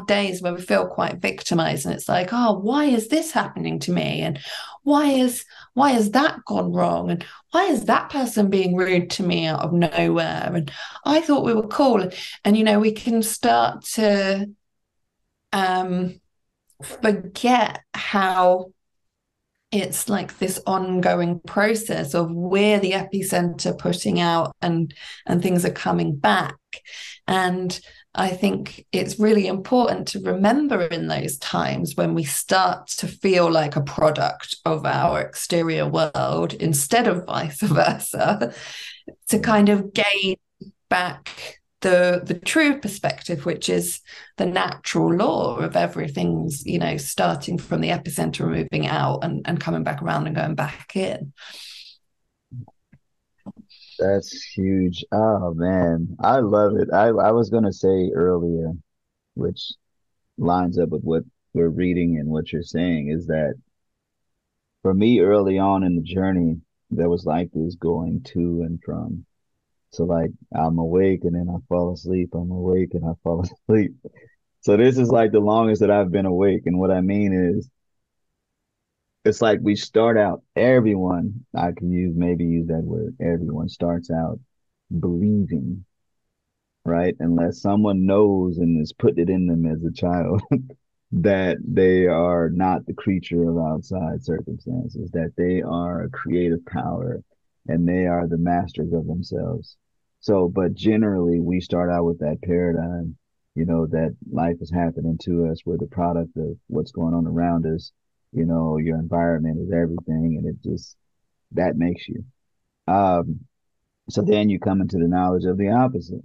days where we feel quite victimized and it's like, oh, why is this happening to me, and why is that gone wrong, and why is that person being rude to me out of nowhere, and I thought we were cool. And we can start to forget how it's like this ongoing process of we're the epicenter putting out and things are coming back. And I think it's really important to remember in those times when we start to feel like a product of our exterior world instead of vice versa, to kind of gain back the true perspective, which is the natural law of everything's, starting from the epicenter, moving out and coming back around and going back in. That's huge. Oh man, I love it. I was gonna say earlier, which lines up with what we're reading and what you're saying, is that for me early on in the journey, there was like this going to and from. So like I'm awake and then I fall asleep. I'm awake and I fall asleep. So this is like the longest that I've been awake. And what I mean is it's like we start out, everyone, I can use that word, everyone starts out believing, right? Unless someone knows and has put it in them as a child that they are not the creature of outside circumstances, that they are a creative power and they are the masters of themselves. So, but generally, we start out with that paradigm, that life is happening to us. We're the product of what's going on around us. Your environment is everything, and it just that makes you. Um, so then you come into the knowledge of the opposite,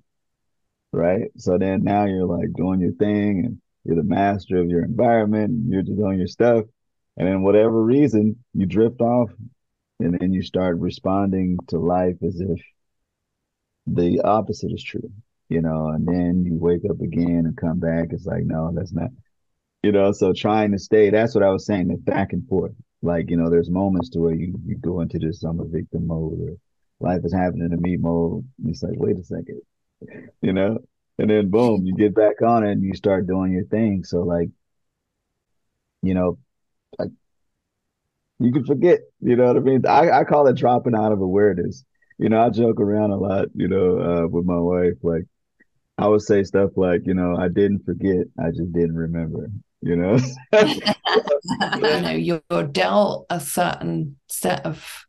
right? So then now you're like doing your thing and you're the master of your environment and you're just doing your stuff. And then whatever reason, you drift off and then you start responding to life as if the opposite is true, and then you wake up again and come back. It's like, no, that's not. So trying to stay, that's what I was saying, the back and forth. Like, there's moments to where you go into this I'm a victim mode or life is happening to me mode. And it's like, wait a second, you know? And then boom, you get back on it and you start doing your thing. So like, you know, like you can forget, you know what I mean? I call it dropping out of awareness. I joke around a lot, with my wife. Like I would say stuff like, I didn't forget, I just didn't remember, you know? You know, you're dealt a certain set of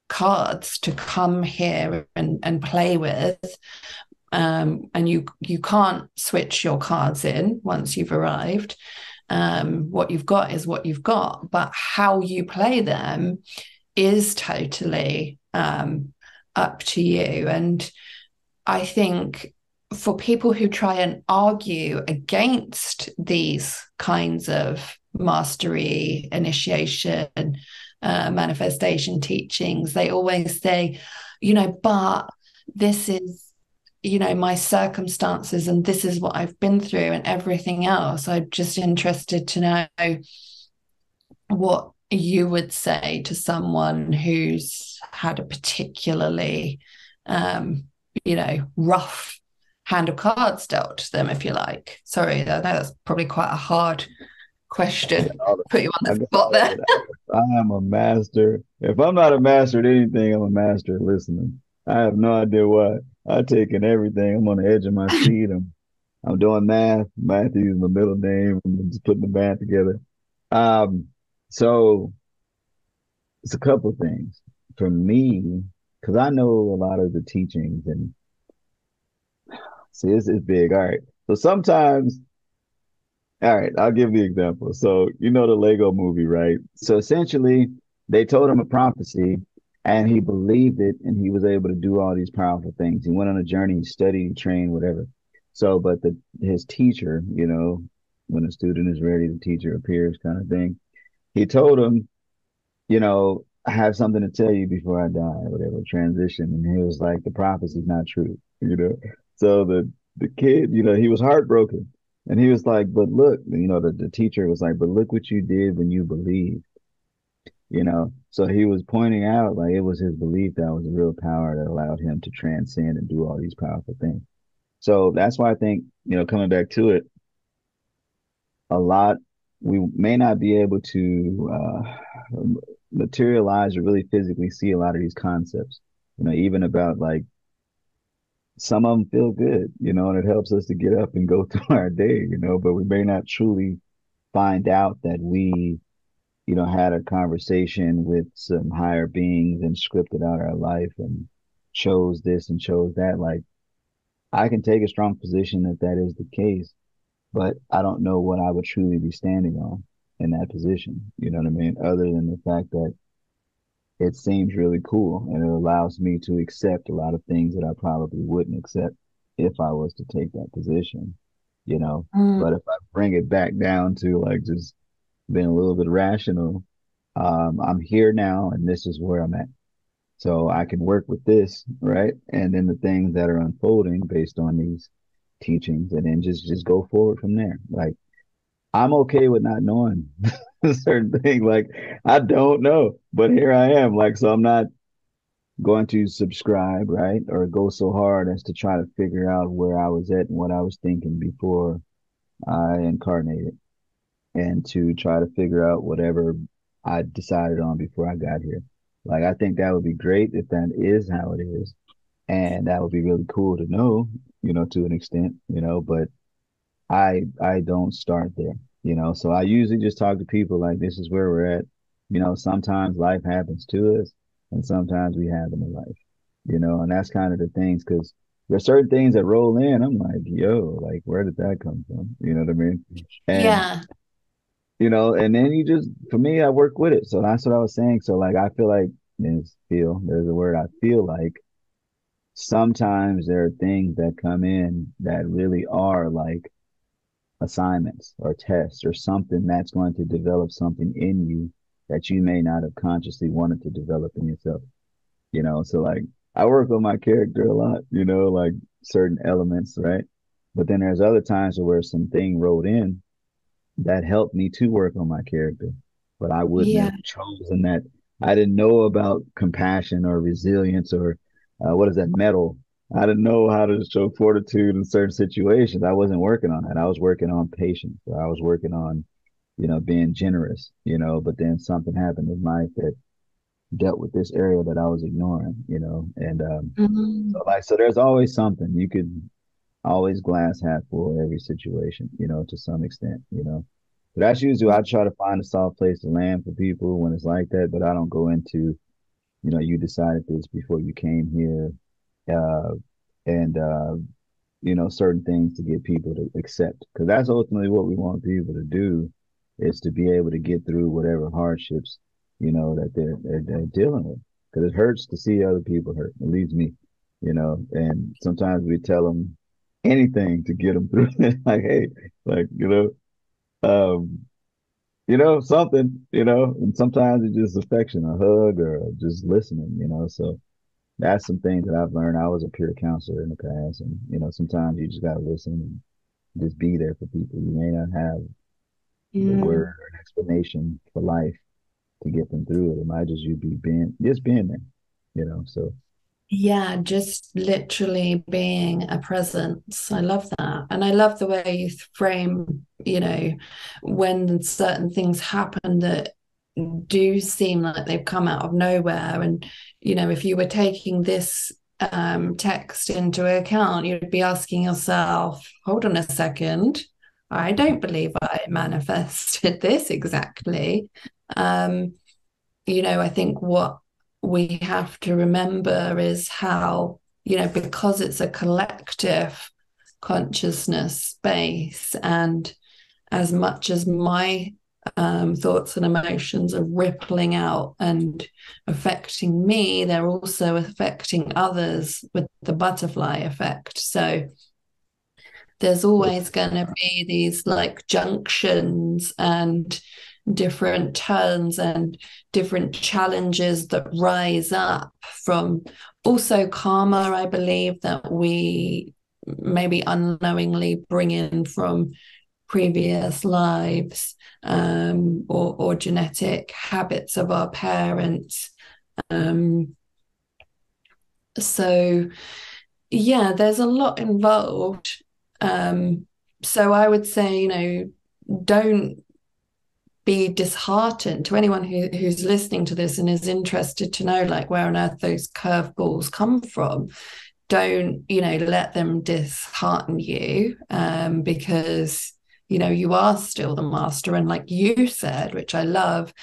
cards to come here and play with. And you can't switch your cards in once you've arrived. What you've got is what you've got, but how you play them is totally up to you. And I think for people who try and argue against these kinds of mastery, initiation, manifestation teachings, they always say, but this is, my circumstances and this is what I've been through and everything else. I'm just interested to know what you would say to someone who's had a particularly, um, rough hand of cards dealt to them, if you like. Sorry, I know that's probably quite a hard question. all Put you on I the got spot all there. of it. I am a master. If I'm not a master at anything, I'm a master at listening. I have no idea why. I take in everything. I'm on the edge of my seat. I'm doing math. Matthew is my middle name. I'm just putting the math together. Um, so it's a couple of things for me, because I know a lot of the teachings and see, this is big. All right. So sometimes all right, I'll give the example. So, the Lego movie, right? So essentially, they told him a prophecy and he believed it and he was able to do all these powerful things. He went on a journey, he studied, he trained, whatever. So, but his teacher, when a student is ready, the teacher appears kind of thing. He told him, I have something to tell you before I die, or whatever, transition. And he was like, the prophecy's not true. So the kid, he was heartbroken. And he was like, but look, the teacher was like, but look what you did when you believed. So he was pointing out like it was his belief that was the real power that allowed him to transcend and do all these powerful things. So that's why I think, coming back to it, a lot we may not be able to materialize or really physically see a lot of these concepts. Even about like some of them feel good, and it helps us to get up and go through our day, but we may not truly find out that we, had a conversation with some higher beings and scripted out our life and chose this and chose that. Like I can take a strong position that that is the case, but I don't know what I would truly be standing on in that position. You know what I mean? Other than the fact that it seems really cool and it allows me to accept a lot of things that I probably wouldn't accept if I was to take that position. Mm, But if I bring it back down to like just being a little bit rational, I'm here now and this is where I'm at. So I can work with this, right? And then the things that are unfolding based on these teachings and then just go forward from there. Like I'm okay with not knowing a certain thing. Like I don't know, but here I am. Like so I'm not going to subscribe, right? Or go so hard as to try to figure out where I was at and what I was thinking before I incarnated and to try to figure out whatever I decided on before I got here. Like I think that would be great if that is how it is. And that would be really cool to know, to an extent, but I don't start there, So I usually just talk to people like this is where we're at. Sometimes life happens to us and sometimes we have in the life, and that's kind of the things because there's certain things that roll in. I'm like, yo, like where did that come from? You know what I mean? And yeah. and then you just for me, I work with it. So that's what I was saying. So like I feel like there's a word I feel like sometimes there are things that come in that really are like assignments or tests or something that's going to develop something in you that you may not have consciously wanted to develop in yourself. So like I work on my character a lot, like certain elements, right? But then there's other times where something rolled in that helped me to work on my character. But I wouldn't Yeah. have chosen that. I didn't know about compassion or resilience or what is that, metal. I didn't know how to show fortitude in certain situations. I wasn't working on that. I was working on patience. I was working on, being generous, but then something happened in life that dealt with this area that I was ignoring, and Mhm. so there's always something you could always glass half full every situation, to some extent, But that's usually I try to find a soft place to land for people when it's like that, but I don't go into, you decided this before you came here, uh, and certain things to get people to accept, because that's ultimately what we want people to do, is to be able to get through whatever hardships, that they're dealing with, because it hurts to see other people hurt. It leaves me, and sometimes we tell them anything to get them through. Like, hey, like, um, something, and sometimes it's just affection, a hug, or just listening, so that's some things that I've learned. I was a peer counselor in the past, and sometimes you just gotta listen and just be there for people. You may not have the word Mm. or an explanation for life to get them through it. It might just you be being just being there, So Yeah, just literally being a presence. I love that. And I love the way you frame, when certain things happen that do seem like they've come out of nowhere. And, if you were taking this text into account, you'd be asking yourself, hold on a second, I don't believe I manifested this exactly. Um, I think what we have to remember is how, because it's a collective consciousness space, and as much as my thoughts and emotions are rippling out and affecting me, they're also affecting others with the butterfly effect. So there's always going to be these like junctions and different turns and different challenges that rise up from also karma, I believe, that we maybe unknowingly bring in from previous lives, or genetic habits of our parents. Um, so yeah, there's a lot involved. So I would say, don't be disheartened. To anyone who's listening to this and is interested to know like where on earth those curveballs come from. Don't, let them dishearten you, because you are still the master. And like you said, which I love,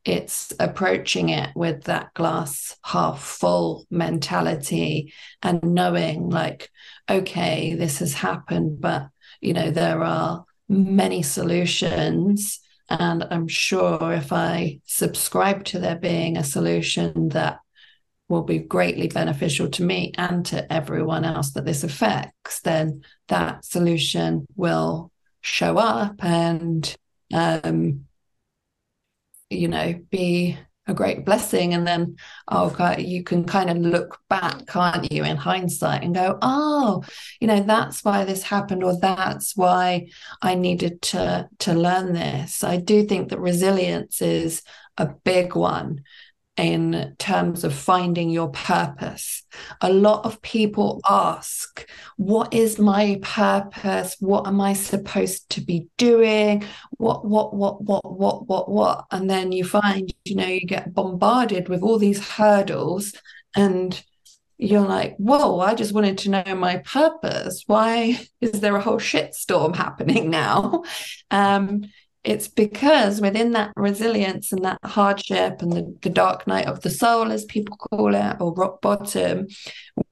it's approaching it with that glass half full mentality, and knowing like, okay, this has happened, but there are many solutions. And I'm sure if I subscribe to there being a solution that will be greatly beneficial to me and to everyone else that this affects, then that solution will show up and, um, be a great blessing. And then, you can kind of look back, can't you, in hindsight and go, oh, that's why this happened, or that's why I needed to learn this. I do think that resilience is a big one in terms of finding your purpose. A lot of people ask, what is my purpose? What am I supposed to be doing? What? And then you find, you get bombarded with all these hurdles, and you're like, whoa, I just wanted to know my purpose. Why is there a whole shitstorm happening now? Um, it's because within that resilience and that hardship and the dark night of the soul, as people call it, or rock bottom,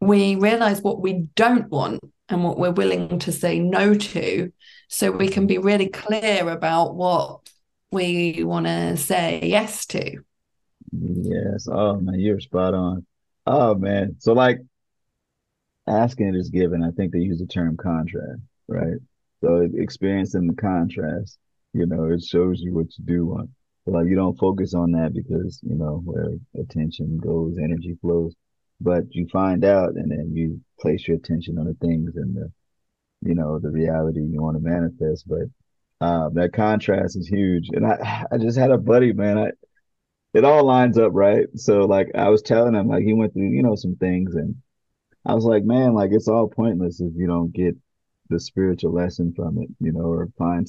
we realize what we don't want and what we're willing to say no to. So we can be really clear about what we want to say yes to. yes, oh man, you're spot on. Oh man, so like asking is given. I think they use the term contrast, right? So experiencing the contrast, it shows you what you do want. But like you don't focus on that because, where attention goes, energy flows. But you find out and then you place your attention on the things and the reality you want to manifest. But That contrast is huge. And I just had a buddy, man. It all lines up, right? So like I was telling him, like he went through, some things, and I was like, man, like it's all pointless if you don't get the spiritual lesson from it, or find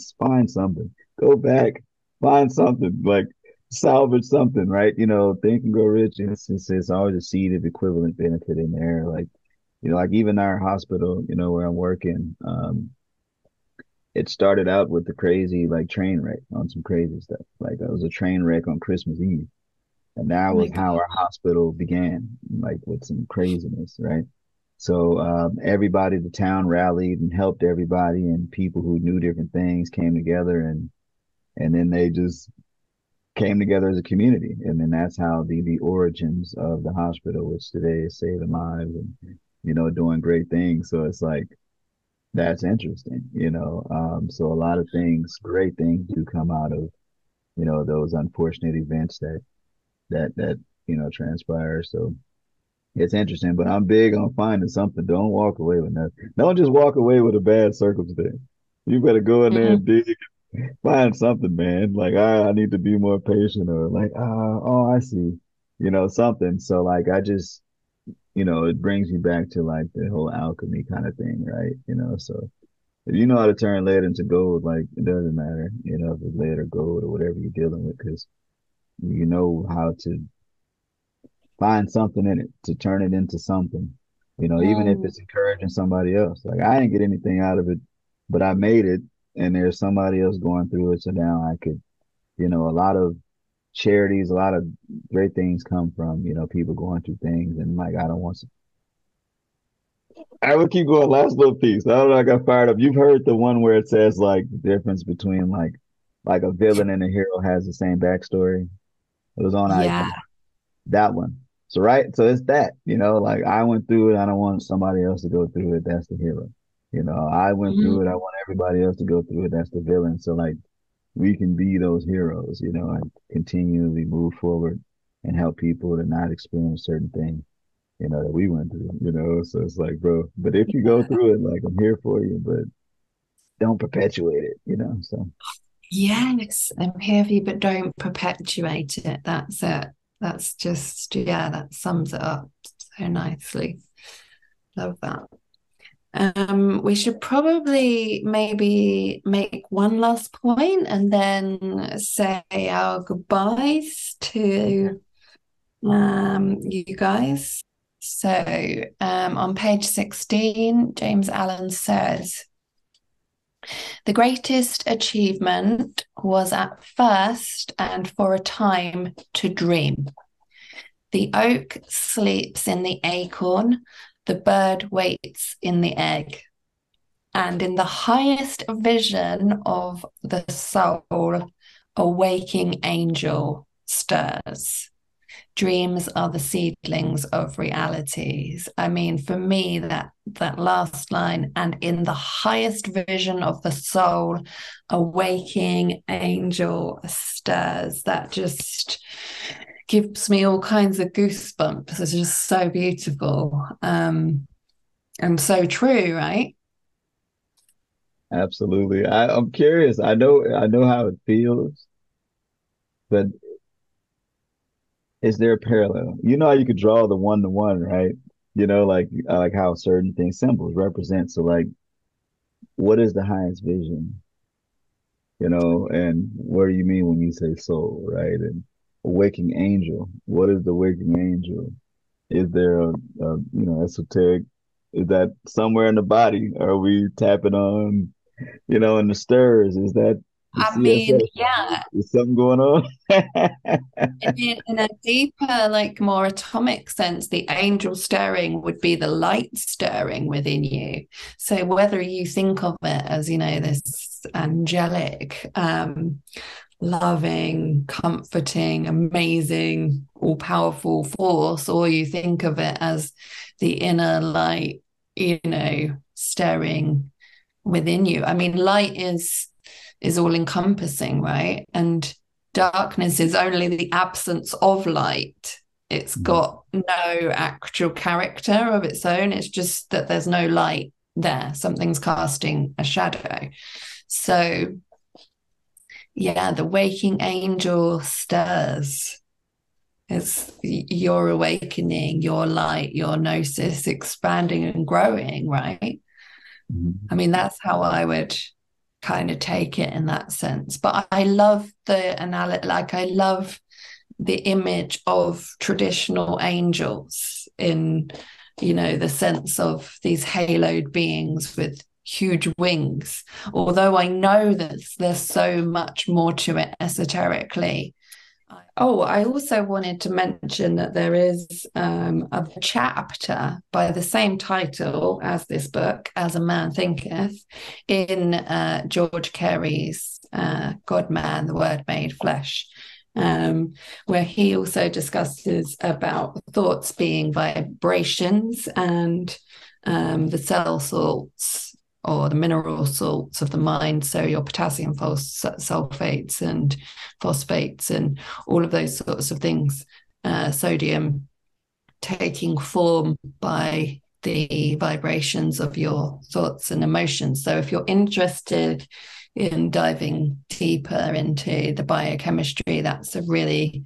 something. Go back, find something, like salvage something, right? Think and grow rich. And it's always a seed of equivalent benefit in there. Like, like even our hospital, where I'm working, it started out with the crazy like train wreck on some crazy stuff. Like it was a train wreck on Christmas Eve. And that Oh my was God. how our hospital began, like with some craziness, right? So everybody, the town rallied and helped everybody, and people who knew different things came together, and then they just came together as a community, and then that's how the origins of the hospital, which today is saving lives and doing great things. So it's like that's interesting, So a lot of things, great things, do come out of those unfortunate events that transpire. So it's interesting, but I'm big on finding something. Don't walk away with nothing. Don't just walk away with a bad circumstance. You better go in there Mm, and dig, find something, man. Like, I need to be more patient, or like, oh, I see, something. So like, I just, it brings you back to like the whole alchemy kind of thing, right? So if you know how to turn lead into gold, like it doesn't matter, if it's lead or gold or whatever you're dealing with, because you know how to find something in it to turn it into something. Even if mm. it's encouraging somebody else. Like I didn't get anything out of it, but I made it, and there's somebody else going through it. So now I could, a lot of charities, a lot of great things come from, people going through things. And like, I don't want to, I would keep going. Last little piece. I don't know. I got fired up. You've heard the one where it says like the difference between like a villain and a hero has the same backstory. It was on Yeah. IG. That one. So right, so it's that, like I went through it. I don't want somebody else to go through it. That's the hero. I went Mm. through it. I want everybody else to go through it. That's the villain. So like we can be those heroes, and continually move forward and help people to not experience certain things, that we went through, So it's like, bro, but if you go through it, like I'm here for you, but don't perpetuate it. So Yes, I'm heavy, but don't perpetuate it. That's it. That's just, yeah, that sums it up so nicely. Love that. We should probably maybe make one last point and then say our goodbyes to you guys. So on page 16, James Allen says, the greatest achievement was at first and for a time to dream. The oak sleeps in the acorn, the bird waits in the egg. And in the highest vision of the soul, a waking angel stirs. Dreams are the seedlings of realities. I mean, for me, that last line, and in the highest vision of the soul, a waking angel stirs. That just gives me all kinds of goosebumps. It's just so beautiful, and so true, right? absolutely. I'm curious. I know how it feels, but is there a parallel? You know how you could draw the one to one, right? Like how certain things, symbols represent. So like, what is the highest vision? And what do you mean when you say soul, right? And a waking angel. What is the waking angel? Is there esoteric? Is that somewhere in the body? Are we tapping on, in the stirs? Is that the I mean, CSS? yeah, Is something going on? in a deeper, like more atomic sense, the angel stirring would be the light stirring within you. So whether you think of it as, this angelic, loving, comforting, amazing, all powerful force, or you think of it as the inner light, stirring within you. I mean, light is all encompassing, right? And darkness is only the absence of light. It's got no actual character of its own. It's just that there's no light there. Something's casting a shadow. So yeah, the waking angel stirs. It's your awakening, your light, your gnosis expanding and growing, right? I Mhm. mean, that's how I would kind of take it in that sense. But I love the analogy, like I love the image of traditional angels in, the sense of these haloed beings with huge wings. Although I know that there's so much more to it esoterically. Oh, I also wanted to mention that there is a chapter by the same title as this book, As a Man Thinketh, in George Carey's God Man, the Word Made Flesh, where he also discusses about thoughts being vibrations and the cell salts or the mineral salts of the mind. So your potassium sulfates and phosphates and all of those sorts of things, sodium taking form by the vibrations of your thoughts and emotions. So if you're interested in diving deeper into the biochemistry, that's a really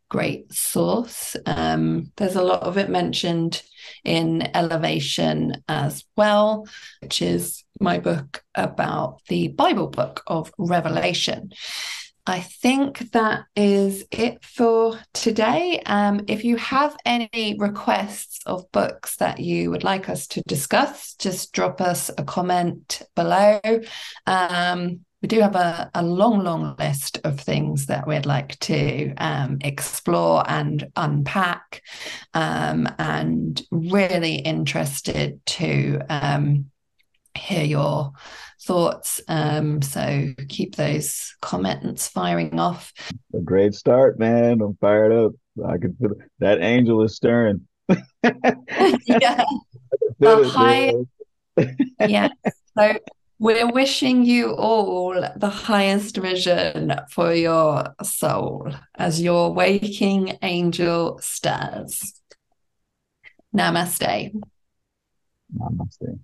great source. There's a lot of it mentioned in Elevation as well, which is my book about the Bible book of Revelation. I think that is it for today. If you have any requests of books that you would like us to discuss, just drop us a comment below. We do have a long, long list of things that we'd like to explore and unpack, and really interested to hear your thoughts. So keep those comments firing off. A great start, man. I'm fired up. I can feel it. That angel is stirring. Yeah, Feel the it, high, man. yeah. So we're wishing you all the highest vision for your soul as your waking angel stirs. Namaste. Namaste.